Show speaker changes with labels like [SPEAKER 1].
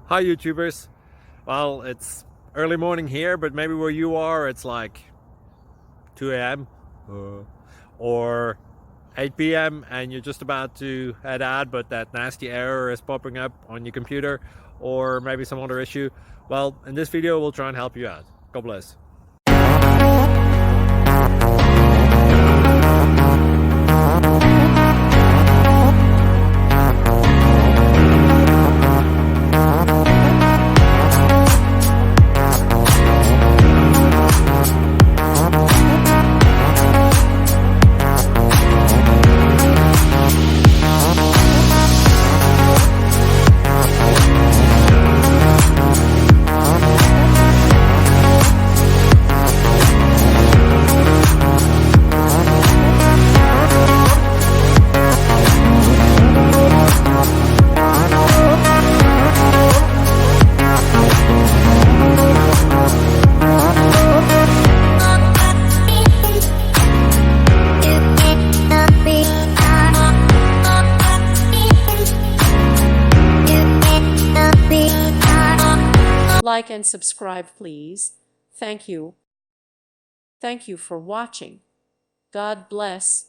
[SPEAKER 1] Hi YouTubers. Well, it's early morning here, but maybe where you are it's like 2 a.m. Or 8 p.m. and you're just about to head out, but that nasty error is popping up on your computer, or maybe some other issue. Well, in this video we'll try and help you out. God bless.
[SPEAKER 2] Like and subscribe, please. Thank you. Thank you for watching. God bless.